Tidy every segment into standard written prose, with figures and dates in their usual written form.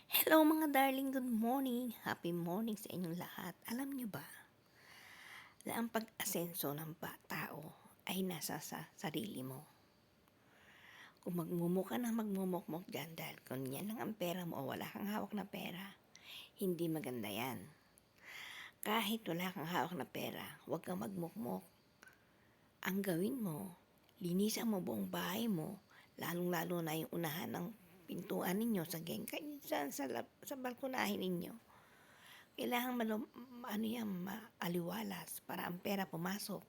Hello mga darling, good morning. Happy morning sa inyong lahat. Alam niyo ba na ang pag-asenso ng tao ay nasa sa sarili mo. Kung magmumuk ka na magmumukmok dyan dahil kung yan lang ang pera mo o wala kang hawak na pera, hindi maganda yan. Kahit wala kang hawak na pera, huwag kang magmukmok. Ang gawin mo, linisan mo buong bahay mo, lalong-lalo na yung unahan ng pintuan ninyo sa gengkay, sa balkonahin ninyo. Kailangan maaliwalas para ang pera pumasok.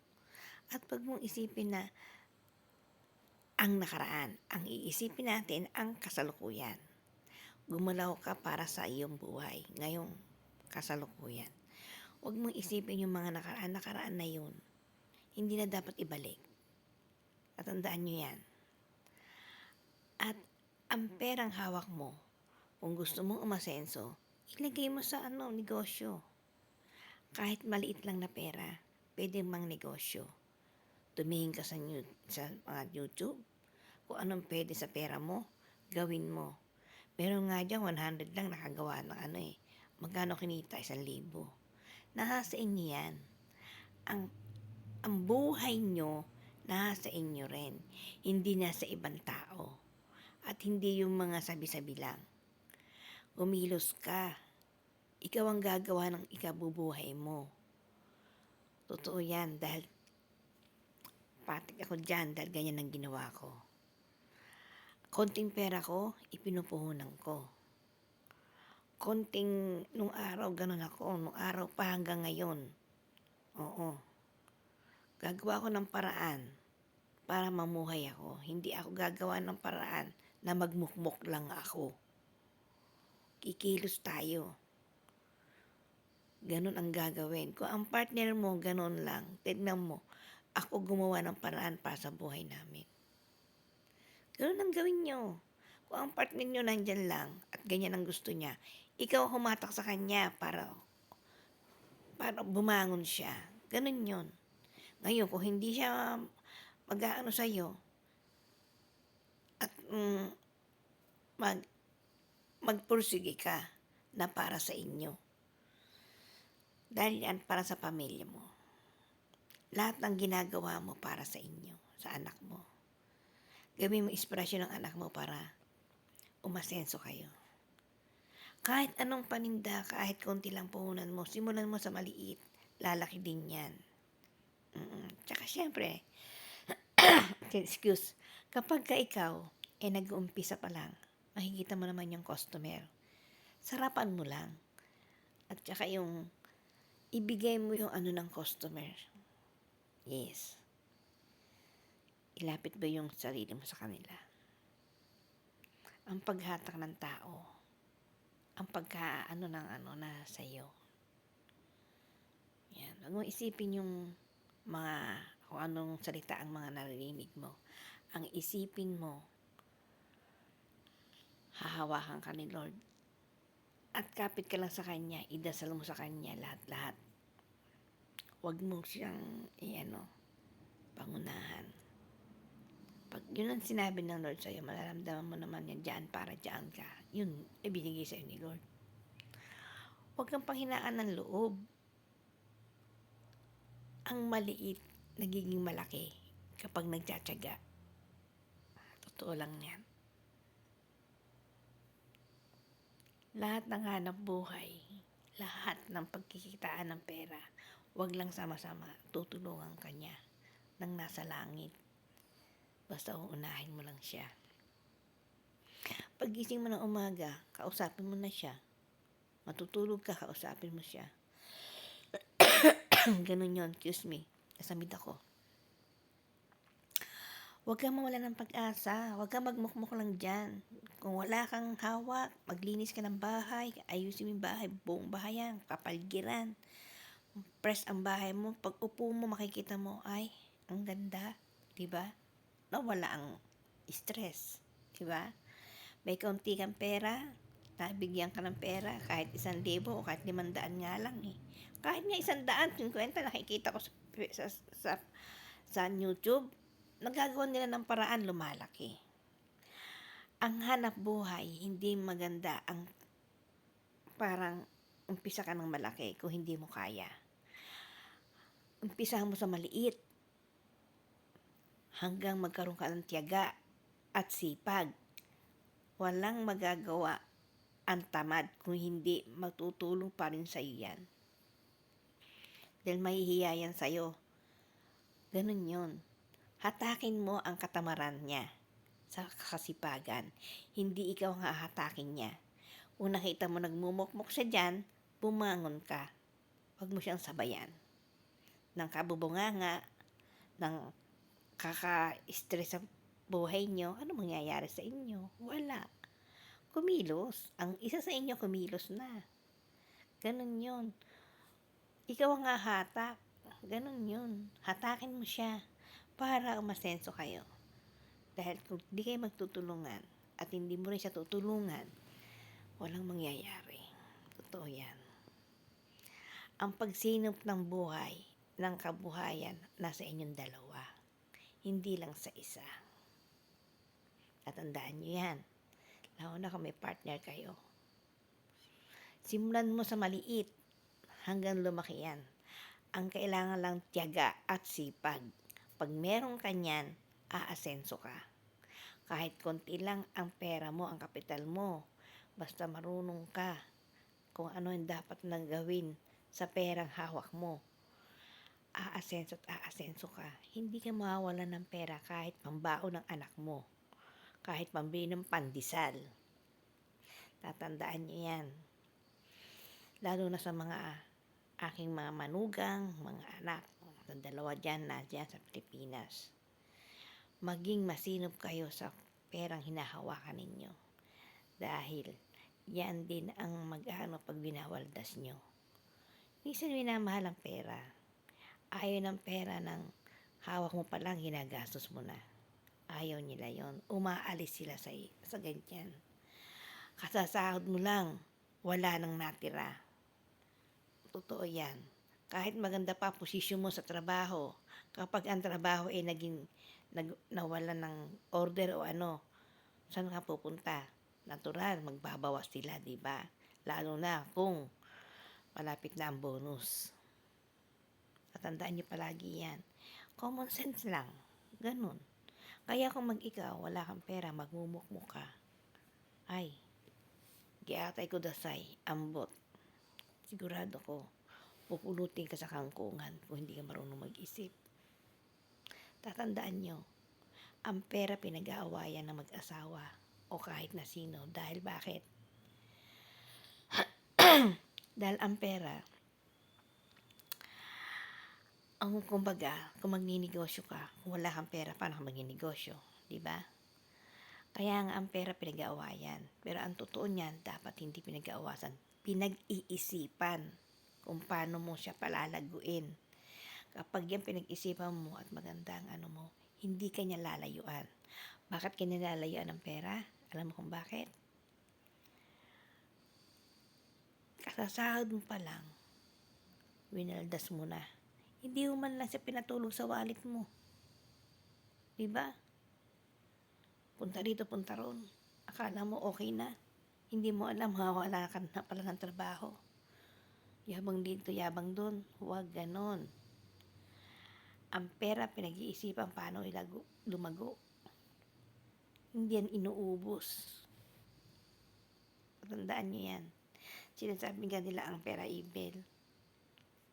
At pag mong isipin na ang nakaraan, ang iisipin natin ang kasalukuyan. Gumalaw ka para sa iyong buhay, ngayong kasalukuyan. Huwag mong isipin yung mga nakaraan na yun. Hindi na dapat ibalik. Tatandaan nyo yan. At ang perang hawak mo, kung gusto mong umasenso, ilagay mo sa negosyo. Kahit maliit lang na pera, pwede mang negosyo. Tumingin ka sa mga YouTube, kung anong pwede sa pera mo, gawin mo. Pero nga dyan, 100 lang nakagawa ng magkano kinita? 1,000. Nasa inyo yan. Ang buhay nyo, nasa inyo rin. Hindi nasa ibang tao. At hindi yung mga sabi-sabi lang. Kumilos ka. Ikaw ang gagawa ng ikabubuhay mo. Totoo yan dahil patik ako dyan dahil ganyan ang ginawa ko. Konting pera ko, ipinupuhunan ko. Nung araw, ganun ako. Nung araw pa hanggang ngayon. Oo. Gagawa ko ng paraan para mamuhay ako. Hindi ako gagawa ng paraan na magmukmok lang ako. Kikilos tayo. Ganun ang gagawin. Kung ang partner mo, ganun lang. Tignan mo, ako gumawa ng paraan para sa buhay namin. Ganun ang gawin nyo. Kung ang partner nyo nandyan lang at ganyan ang gusto niya, ikaw humatak sa kanya para bumangon siya. Ganun yun. Ngayon, kung hindi siya mag-aano sa'yo at magpursige ka na para sa inyo. Dahil yan para sa pamilya mo. Lahat ng ginagawa mo para sa inyo, sa anak mo. Gawin mo inspirasyon ng anak mo para umasenso kayo. Kahit anong paninda, kahit konti lang puhunan mo, simulan mo sa maliit, lalaki din yan. Tsaka syempre, kapag ka ikaw, nag-uumpisa pa lang, makikita mo naman yung customer. Sarapan mo lang. At tsaka yung, ibigay mo yung ng customer. Yes. Ilapit ba yung sarili mo sa kanila? Ang paghatak ng tao, ang na sa'yo. Yan. Huwag mo isipin yung kung anong salita ang mga narinig mo. Ang isipin mo, hahawakan ka ni Lord. At kapit ka lang sa Kanya, idasal mo sa Kanya lahat-lahat. Huwag mo siyang pangunahan. Pag yun ang sinabi ng Lord sa'yo, malaramdaman mo naman yan dyan para dyan ka. Yun, ibinigay sa'yo ni Lord. Huwag kang panghinaan ng loob. Ang maliit, nagiging malaki kapag nagtsatsaga. Totoo lang yan. Lahat ng hanap buhay, lahat ng pagkikitaan ng pera, huwag lang sama-sama, tutulungan ka niya ng nasa langit. Basta uunahin mo lang siya. Pagising mo ng umaga, kausapin mo na siya. Matutulog ka, kausapin mo siya. Ganun yun, excuse me. Nasamid ako. Huwag kang mawala ng pag-asa. Huwag kang magmukmuk lang dyan. Kung wala kang hawak, maglinis ka ng bahay, ayusin mo yung bahay, buong bahay yan, kapaligiran. Press ang bahay mo. Pag upo mo, makikita mo, ay, ang ganda. Diba? Nawala ang stress. Diba? May kaunti kang pera, nabigyan ka ng pera, kahit 1,000 o kahit 500 nga lang eh. Kahit nga 100, 50, nakikita ko sa YouTube, nagagawa nila ng paraan lumalaki. Ang hanap buhay, hindi maganda ang parang umpisa ka ng malaki kung hindi mo kaya. Umpisa mo sa maliit hanggang magkaroon ka ng tiyaga at sipag. Walang magagawa ang tamad kung hindi magtutulong pa rin sa iyo yan. Dahil mahihiya yan sa'yo. Ganun yun. Hatakin mo ang katamaran niya sa kasipagan. Hindi ikaw ang hahatakin niya. Kung nakita mo nagmumukmuk siya dyan, bumangon ka. Huwag mo siyang sabayan. Ng kabubunganga, ng kaka-stress sa buhay nyo, ano mangyayari sa inyo? Wala. Kumilos. Ang isa sa inyo kumilos na. Ganun yun. Ikaw ang hahatak. Ganun yun. Hatakin mo siya para umasenso kayo. Dahil kung di kayo magtutulungan at hindi mo rin siya tutulungan, walang mangyayari. Totoo yan. Ang pagsinop ng buhay, ng kabuhayan, nasa inyong dalawa. Hindi lang sa isa. At tandaan nyo yan. Lalo na kung may partner kayo. Simulan mo sa maliit hanggang lumaki yan. Ang kailangan lang tiyaga at sipag. Pag meron ka niyan, aasenso ka. Kahit konti lang ang pera mo, ang kapital mo. Basta marunong ka kung ano yung dapat na gawin sa perang hawak mo. Aasenso at aasenso ka. Hindi ka mawawalan ng pera kahit pambao ng anak mo. Kahit pambili ng pandesal. Tatandaan niyo yan. Lalo na sa mga aking mga manugang, mga anak. Ang dalawa dyan na dyan sa Pilipinas. Maging masinop kayo sa perang hinahawakan ninyo. Dahil yan din ang mag-ano pag binawaldas nyo. Minsan minamahal ang pera. Ayaw ng pera ng hawak mo pa lang, ginagastos mo na. Ayaw nila yon. Umaalis sila sa ganyan. Kasasahod mo lang, wala nang natira. Totoo yan. Kahit maganda pa posisyon mo sa trabaho, kapag ang trabaho ay nawala ng order o ano, saan ka pupunta? Natural, magbabawas sila, di ba? Lalo na kung malapit na ang bonus. Tatandaan niyo palagi yan. Common sense lang. Ganun. Kaya kung mag-ikaw, wala kang pera, magmumukmuk ka. Ay, giatay ko dasay, ambot. Sigurado ko, pupulutin ka sa kangkungan kung hindi ka marunong mag-isip. Tatandaan nyo, ang pera pinag-aawayan ng mag-asawa o kahit na sino. Dahil bakit? Dahil ang pera, ang kumbaga, kung magninegosyo ka, kung wala kang pera, paano ka magninegosyo? Diba? Kaya nga ang pera pinag-aawayan. Pero ang totoo niyan, dapat hindi pinag-aawasan. Pinag-iisipan kung paano mo siya palalaguin. Kapag yan pinag-isipan mo at maganda ang ano mo, hindi ka niya lalayuan. Bakit ka nilalayuan ng pera? Alam mo kung bakit? Kasasahod mo pa lang, winaldas mo na. Hindi mo man lang siya pinatulog sa wallet mo. Diba? Punta dito, punta ron. Akala mo okay na. Hindi mo alam, wala ka na pala ng trabaho. Yabang dito, yabang doon. Huwag ganon. Ang pera, pinag-iisipan paano lumago. Hindi yan inuubos. Tandaan nyo yan. Sinasabi nga nila ang pera evil.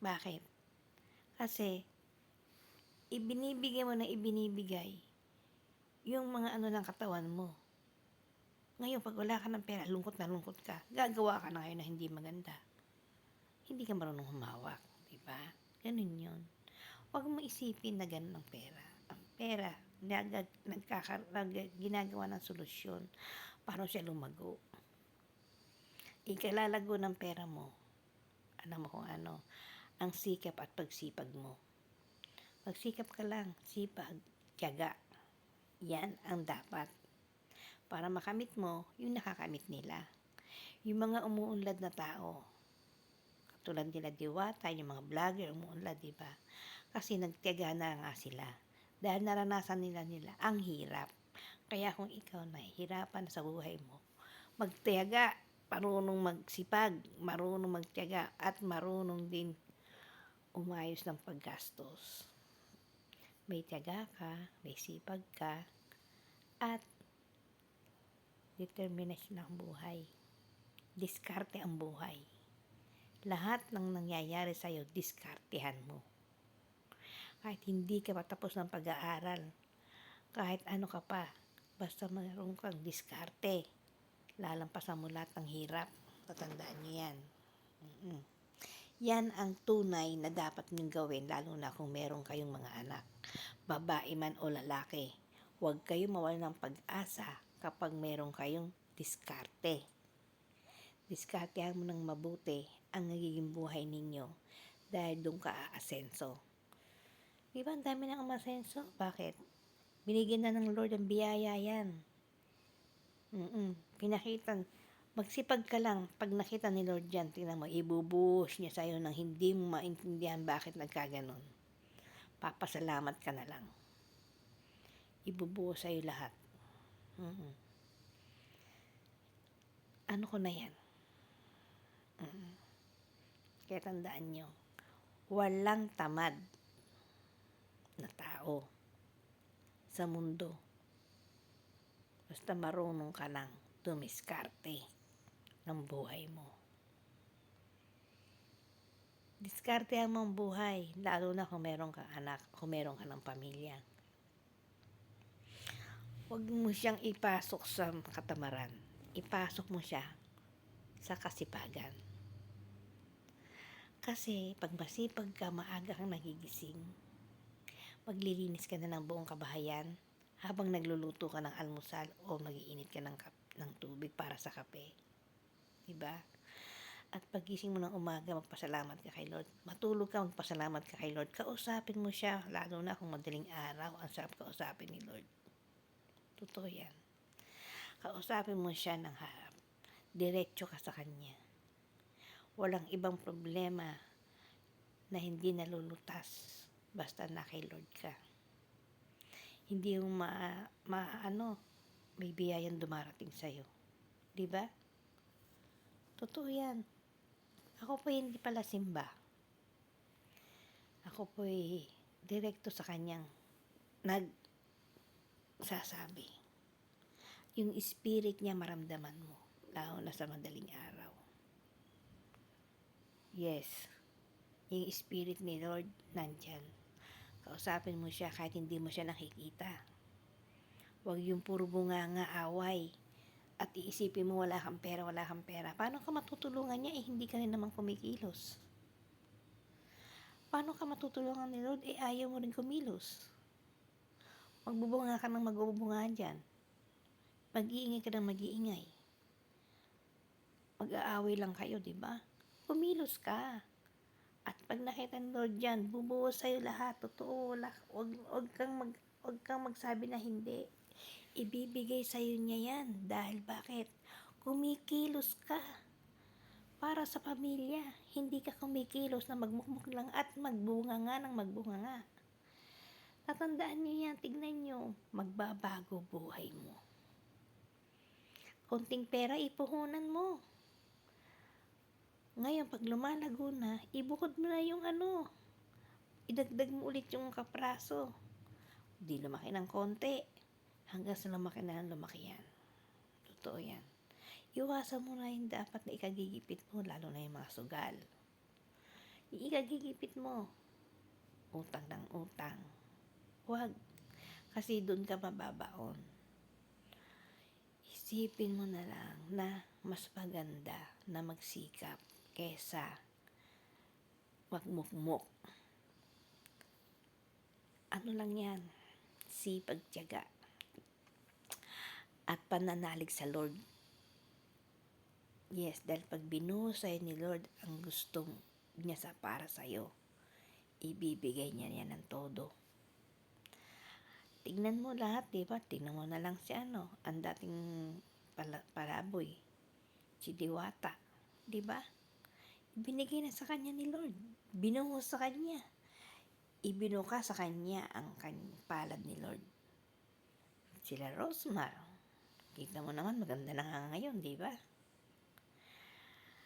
Bakit? Kasi, ibinibigay mo na ibinibigay yung mga ano ng katawan mo. Ngayon, pag wala ka ng pera, lungkot na lungkot ka. Gagawa ka na ngayon na hindi maganda. Hindi ka marunong humawak. Diba? Ganun yun. Huwag mo isipin na ganun ang pera. Ang pera, ginagawa ng solusyon para siya lumago. Ikalalago ng pera mo. Alam mo kung ano, ang sikap at pagsipag mo. Magsikap ka lang, sipag, tiyaga. Yan ang dapat. Para makamit mo, yung nakakamit nila. Yung mga umuunlad na tao, katulad nila Diwata, yung mga vlogger umuunlad, diba? Kasi nagtiyaga na nga sila. Dahil naranasan nila ang hirap. Kaya kung ikaw nahihirapan sa buhay mo, magtiyaga marunong magsipag, marunong magtiyaga, at marunong din umayos ng paggastos. May tiyaga ka, may sipag ka, at determinasyon ang buhay. Diskarte ang buhay. Lahat ng nangyayari sa'yo, diskartehan mo. Kahit hindi ka patapos ng pag-aaral, kahit ano ka pa, basta mayroon kang diskarte, lalampasan mo lahat ng hirap. Tatandaan nyo yan. Yan ang tunay na dapat niyong gawin, lalo na kung meron kayong mga anak, babae man o lalaki. Huwag kayong mawalan ng pag-asa kapag meron kayong diskarte. Diskartehan mo ng mabuti ang nagiging buhay ninyo dahil doon ka aasenso. Diba ang dami ng umasenso? Bakit? Binigyan na ng Lord ang biyaya yan. Pinakitan. Magsipag ka lang. Pag nakita ni Lord yan, tingnan mo, ibubuhos niya sa'yo nang hindi mo maintindihan bakit nagkaganon. Papasalamat ka na lang. Ibubuhos sa'yo lahat. Ano ko na yan? Kaya tandaan nyo, walang tamad na tao sa mundo. Basta marunong ka lang dumiskarte ng buhay mo. Diskartehan mo ang buhay, lalo na kung meron kang anak, kung meron ka ng pamilya. Huwag mo siyang ipasok sa katamaran. Ipasok mo siya sa kasipagan. Kasi pag masipag ka, maaga kang nagigising. Maglilinis ka na ng buong kabahayan habang nagluluto ka ng almusal o mag-iinit ka ng tubig para sa kape. Diba? At pagising mo ng umaga, magpasalamat ka kay Lord. Matulog ka, magpasalamat ka kay Lord. Kausapin mo siya, lalo na kung madaling araw, ang sarap kausapin ni Lord. Totoo yan. Kausapin mo siya ng harap. Diretso ka sa Kanya. Walang ibang problema na hindi nalulutas basta na kay Lord ka. Hindi yung may biyayang dumarating sa'yo. Diba? Totoo yan. Ako po hindi pala simba. Ako po direkto sa Kanyang nagsasabi. Yung spirit niya maramdaman mo, lalo na sa madaling araw. Yes, yung spirit ni Lord nandyan. Kausapin mo siya kahit hindi mo siya nakikita. Huwag yung puro bunganga away at iisipin mo wala kang pera. Paano ka matutulungan niya hindi ka rin naman kumikilos? Paano ka matutulungan ni Lord ayaw mo rin kumilos? Magbubunga ka ng magbubunga dyan. Mag-iingay ka ng mag-iingay. Mag-aaway lang kayo, diba? Kumilos ka. At pag nakita ni Lord dyan, bubuhos sa'yo lahat. Totoo, huwag kang magsabi na hindi. Ibibigay sa'yo niya yan. Dahil bakit? Kumikilos ka. Para sa pamilya. Hindi ka kumikilos na magmukmuk lang at magbunga nga ng magbunga nga. Tatandaan niyo yan. Tignan niyo. Magbabago buhay mo. Konting pera, ipuhunan mo. Ngayon, pag lumalago na, ibukod mo na yung idagdag mo ulit yung kapraso. Di lumaki ng konti. Hanggang sa lumaki na lumaki yan. Totoo yan. Iwasan mo na yung dapat na ikagigipit mo, lalo na yung mga sugal. Ikagigipit mo. Utang ng utang. Huwag. Kasi doon ka mababaon. Isipin mo na lang na mas maganda na magsikap kesa magmukmuk. Ano lang yan? Sipag, tiyaga. At pananalig sa Lord. Yes, dahil pag binuhos sa'yo ni Lord ang gustong niya para sa'yo, ibibigay niya yan ng todo. Tignan mo lahat, diba? Tignan mo na lang si ang dating palaboy, si Diwata, diba? Binigay na sa kanya ni Lord. Binuhos sa kanya. Ibinuka sa kanya ang palad ni Lord. Sila Rosmar. Kita mo naman, maganda na nga ngayon, diba?